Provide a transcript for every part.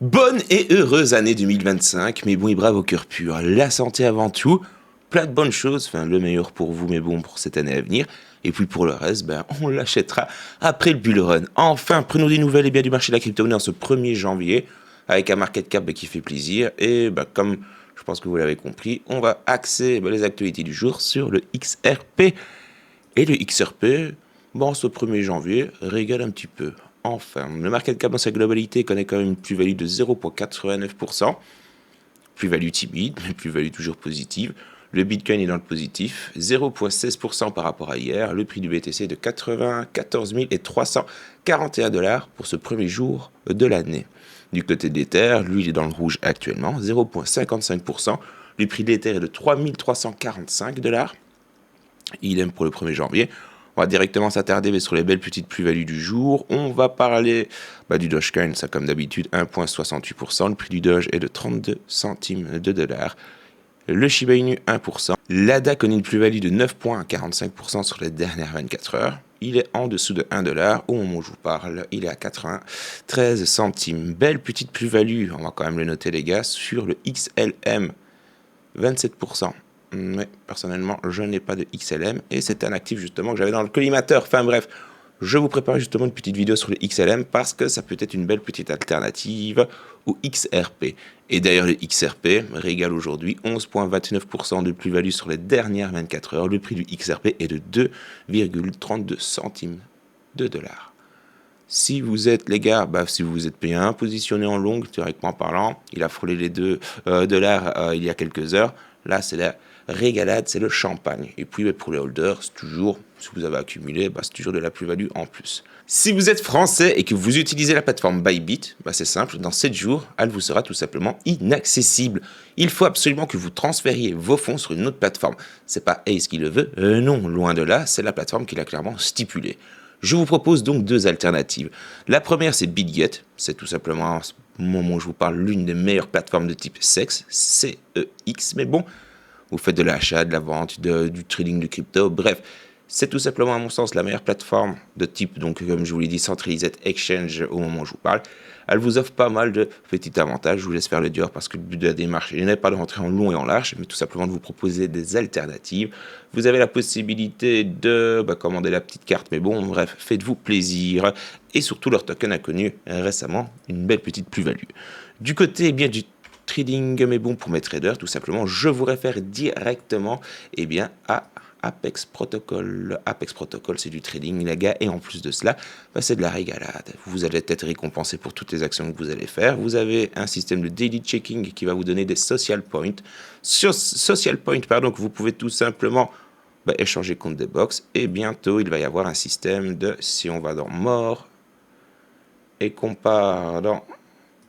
Bonne et heureuse année 2025, mais bon et brave au cœur pur. La santé avant tout, plein de bonnes choses, enfin le meilleur pour vous, mais bon pour cette année à venir. Et puis pour le reste, on l'achètera après le bull run. Enfin, prenons des nouvelles et bien du marché de la crypto-monnaie en ce 1er janvier, avec un market cap qui fait plaisir. Et comme je pense que vous l'avez compris, on va axer les actualités du jour sur le XRP. Et le XRP, ce 1er janvier, régale un petit peu. Enfin, le market cap dans sa globalité connaît quand même une plus-value de 0,89%. Plus-value timide, mais plus-value toujours positive. Le Bitcoin est dans le positif, 0,16% par rapport à hier. Le prix du BTC est de 94 341 $ pour ce premier jour de l'année. Du côté de l'Ether, lui, il est dans le rouge actuellement, 0,55%. Le prix de l'Ether est de 3 345 $. Il aime pour le 1er janvier. On va directement s'attarder sur les belles petites plus-values du jour. On va parler du Dogecoin, ça comme d'habitude 1,68%. Le prix du Doge est de 32 centimes de dollars. Le Shiba Inu 1%. L'ADA connaît une plus-value de 9,45% sur les dernières 24 heures. Il est en dessous de 1 $. Au moment où je vous parle, il est à 93 centimes. Belle petite plus-value, on va quand même le noter les gars, sur le XLM, 27%. Mais personnellement, je n'ai pas de XLM et c'est un actif justement que j'avais dans le collimateur. Enfin bref, je vous prépare justement une petite vidéo sur le XLM parce que ça peut être une belle petite alternative au XRP. Et d'ailleurs, le XRP régale aujourd'hui 11,29% de plus-value sur les dernières 24 heures. Le prix du XRP est de 2,32 centimes de dollars. Si vous êtes, les gars, si vous êtes bien positionné en longue, théoriquement parlant, il a frôlé les 2 $ il y a quelques heures. Là, c'est la régalade, c'est le champagne. Et puis, pour les holders, c'est toujours, si vous avez accumulé, c'est toujours de la plus-value en plus. Si vous êtes français et que vous utilisez la plateforme Bybit, c'est simple, dans 7 jours, elle vous sera tout simplement inaccessible. Il faut absolument que vous transfériez vos fonds sur une autre plateforme. C'est pas Ace qui le veut, non, loin de là, c'est la plateforme qui l'a clairement stipulé. Je vous propose donc deux alternatives. La première, c'est BitGet. C'est tout simplement, au moment où je vous parle, l'une des meilleures plateformes de type CEX, C-E-X. Mais bon, vous faites de l'achat, de la vente, du trading de crypto. Bref, c'est tout simplement, à mon sens, la meilleure plateforme de type, donc comme je vous l'ai dit, Centralized Exchange au moment où je vous parle. Elle vous offre pas mal de petits avantages. Je vous laisse faire le dur parce que le but de la démarche n'est pas de rentrer en long et en large, mais tout simplement de vous proposer des alternatives. Vous avez la possibilité de commander la petite carte, mais bon, bref, faites-vous plaisir. Et surtout, leur token a connu récemment une belle petite plus-value. Du côté du trading, mais bon, pour mes traders, tout simplement, je vous réfère directement à Apex Protocol. Apex Protocol, c'est du trading, les gars, et en plus de cela, c'est de la régalade. Vous allez être récompensé pour toutes les actions que vous allez faire. Vous avez un système de daily checking qui va vous donner des social points. Que vous pouvez tout simplement échanger contre des box. Et bientôt, il va y avoir un système de, si on va dans More et qu'on part dans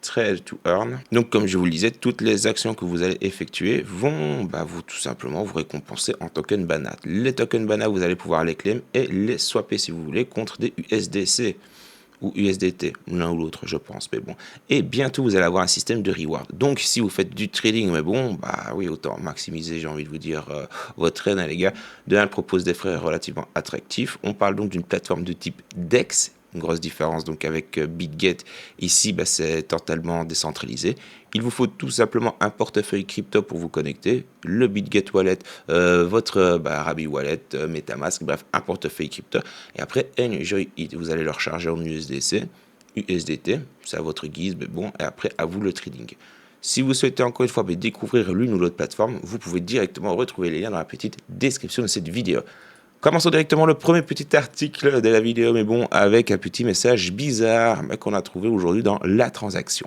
Trade to Earn. Donc, comme je vous le disais, toutes les actions que vous allez effectuer vont vous tout simplement vous récompenser en token BANA. Les tokens BANA, vous allez pouvoir les claim et les swapper si vous voulez contre des USDC ou USDT, l'un ou l'autre, je pense, mais bon. Et bientôt, vous allez avoir un système de reward. Donc, si vous faites du trading, mais bon, oui, autant maximiser, j'ai envie de vous dire, votre trade, les gars. De un, elle propose des frais relativement attractifs. On parle donc d'une plateforme de type DEX. Une grosse différence donc avec BitGet. Ici, c'est totalement décentralisé. Il vous faut tout simplement un portefeuille crypto pour vous connecter, le BitGet Wallet, votre Rabi Wallet, MetaMask, bref, un portefeuille crypto. Et après, Enjoy It, vous allez le recharger en USDC, USDT, c'est à votre guise, mais bon, et après, à vous le trading. Si vous souhaitez encore une fois découvrir l'une ou l'autre plateforme, vous pouvez directement retrouver les liens dans la petite description de cette vidéo. Commençons directement le premier petit article de la vidéo, mais bon, avec un petit message bizarre qu'on a trouvé aujourd'hui dans la transaction.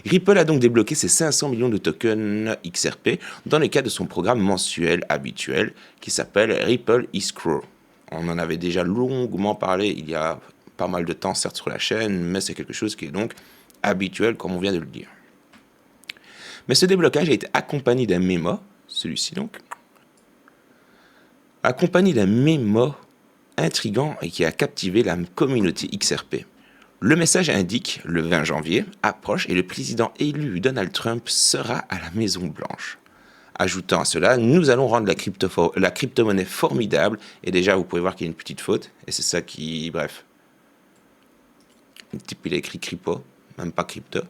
Ripple a donc débloqué ses 500 millions de tokens XRP dans le cadre de son programme mensuel habituel qui s'appelle Ripple Escrow. On en avait déjà longuement parlé il y a pas mal de temps, certes sur la chaîne, mais c'est quelque chose qui est donc habituel, comme on vient de le dire. Mais ce déblocage a été accompagné d'un mémo, celui-ci donc, accompagné d'un mémo intriguant et qui a captivé la communauté XRP. Le message indique, le 20 janvier approche et le président élu Donald Trump sera à la Maison Blanche. Ajoutant à cela, nous allons rendre la crypto-monnaie formidable. Et déjà, vous pouvez voir qu'il y a une petite faute. Et c'est ça qui, bref. Le type, il a écrit crypto, même pas crypto.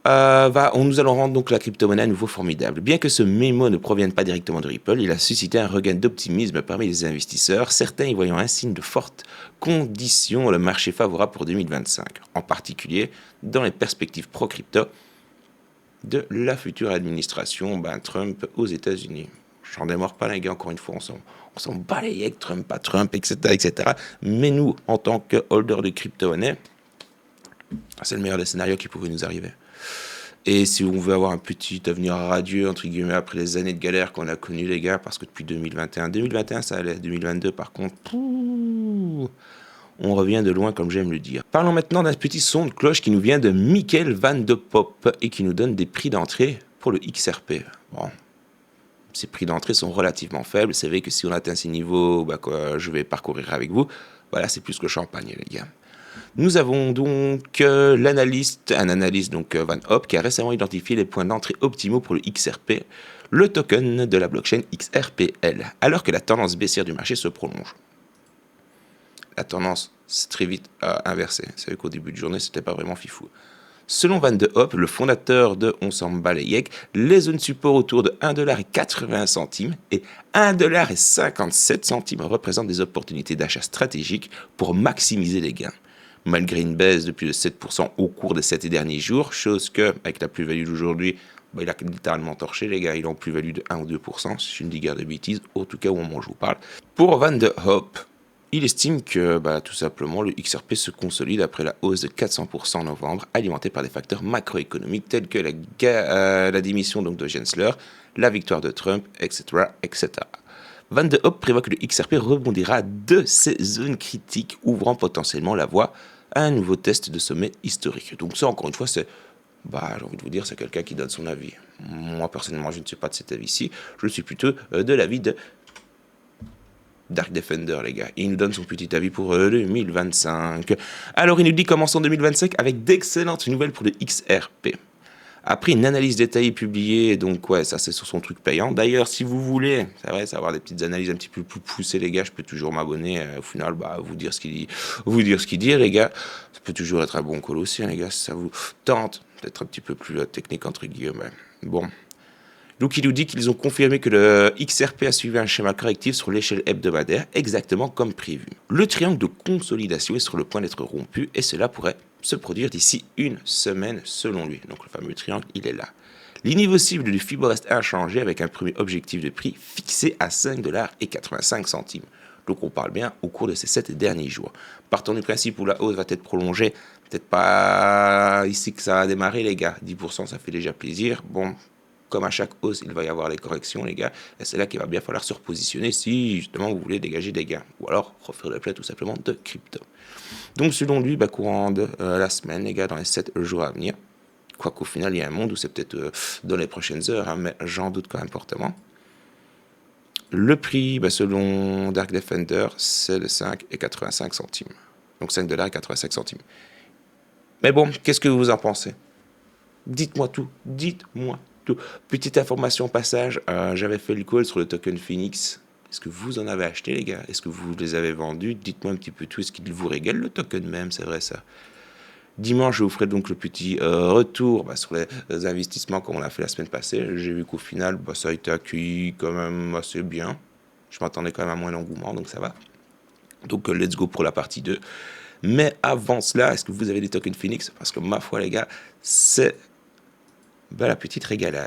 Nous allons rendre donc la crypto-monnaie à nouveau formidable. Bien que ce mémo ne provienne pas directement de Ripple, il a suscité un regain d'optimisme parmi les investisseurs, certains y voyant un signe de fortes conditions le marché favorable pour 2025, en particulier dans les perspectives pro-crypto de la future administration Trump aux États-Unis. J'en démords pas les gars, encore une fois, on s'en bat les yeux, Trump, pas Trump, etc., etc. Mais nous, en tant que holder de crypto-monnaie, c'est le meilleur des scénarios qui pouvait nous arriver. Et si on veut avoir un petit avenir radieux, entre guillemets, après les années de galère qu'on a connues, les gars, parce que depuis 2021 ça allait, 2022 par contre, on revient de loin comme j'aime le dire. Parlons maintenant d'un petit son de cloche qui nous vient de Michael Van de Pop et qui nous donne des prix d'entrée pour le XRP. Bon, ces prix d'entrée sont relativement faibles, c'est vrai que si on atteint ces niveaux je vais parcourir avec vous, voilà, c'est plus que champagne les gars. Nous avons donc un analyste donc Van Hop qui a récemment identifié les points d'entrée optimaux pour le XRP, le token de la blockchain XRPL, alors que la tendance baissière du marché se prolonge. La tendance s'est très vite inversée. C'est vrai qu'au début de journée, c'était pas vraiment fifou. Selon Van de Hop, le fondateur de On s'en bat les yeux, les zones support autour de 1,80$ et 1,57$ représentent des opportunités d'achat stratégiques pour maximiser les gains. Malgré une baisse de plus de 7% au cours des 7 derniers jours, chose que, avec la plus-value d'aujourd'hui, il a littéralement torché, les gars, il a une plus-value de 1 ou 2%, si je ne dis guère de bêtises, en tout cas au moment où je vous parle. Pour Van de Hop, il estime que, tout simplement, le XRP se consolide après la hausse de 400% en novembre, alimentée par des facteurs macroéconomiques tels que la démission donc, de Gensler, la victoire de Trump, etc., etc. Van de Hop prévoit que le XRP rebondira de ces zones critiques, ouvrant potentiellement la voie à un nouveau test de sommet historique. Donc ça, encore une fois, c'est, j'ai envie de vous dire, c'est quelqu'un qui donne son avis. Moi, personnellement, je ne suis pas de cet avis-ci. Je suis plutôt de l'avis de Dark Defender, les gars. Il nous donne son petit avis pour 2025. Alors, il nous dit commençons 2025 avec d'excellentes nouvelles pour le XRP. Après une analyse détaillée publiée, donc ouais, ça c'est sur son truc payant. D'ailleurs, si vous voulez, c'est vrai, savoir des petites analyses un petit peu plus poussées, les gars, je peux toujours m'abonner. Au final, vous dire ce qu'il dit, les gars. Ça peut toujours être un bon call aussi, hein, les gars, si ça vous tente d'être un petit peu plus technique, entre guillemets. Bon. Donc, il nous dit qu'ils ont confirmé que le XRP a suivi un schéma correctif sur l'échelle hebdomadaire, exactement comme prévu. Le triangle de consolidation est sur le point d'être rompu et cela pourrait se produire d'ici une semaine selon lui. Donc, le fameux triangle, il est là. Les niveaux cibles du FIBO restent inchangés avec un premier objectif de prix fixé à 5,85$. Donc, on parle bien au cours de ces 7 derniers jours. Partons du principe où la hausse va être prolongée, peut-être pas ici que ça a démarré, les gars. 10%, ça fait déjà plaisir. Bon. Comme à chaque hausse, il va y avoir les corrections, les gars. Et c'est là qu'il va bien falloir se repositionner si, justement, vous voulez dégager des gains. Ou alors, refaire le play, tout simplement, de crypto. Donc, selon lui, courant de la semaine, les gars, dans les 7 jours à venir, quoiqu'au final, il y a un monde où c'est peut-être dans les prochaines heures, hein, mais j'en doute quand même fortement. Le prix, selon Dark Defender, c'est de 5,85$. Donc, 5,85$. Mais bon, qu'est-ce que vous en pensez? Dites-moi tout. Petite information au passage, j'avais fait le call sur le token Phoenix. Est-ce que vous en avez acheté, les gars? Est-ce que vous les avez vendus? Dites-moi un petit peu tout. Est-ce qu'il vous régale le token même? C'est vrai ça. Dimanche, je vous ferai donc le petit retour sur les investissements comme on a fait la semaine passée. J'ai vu qu'au final, ça a été accueilli quand même assez bien. Je m'attendais quand même à moins d'engouement, donc ça va. Donc, let's go pour la partie 2. Mais avant cela, est-ce que vous avez des tokens Phoenix? Parce que ma foi, les gars, c'est la petite régalade.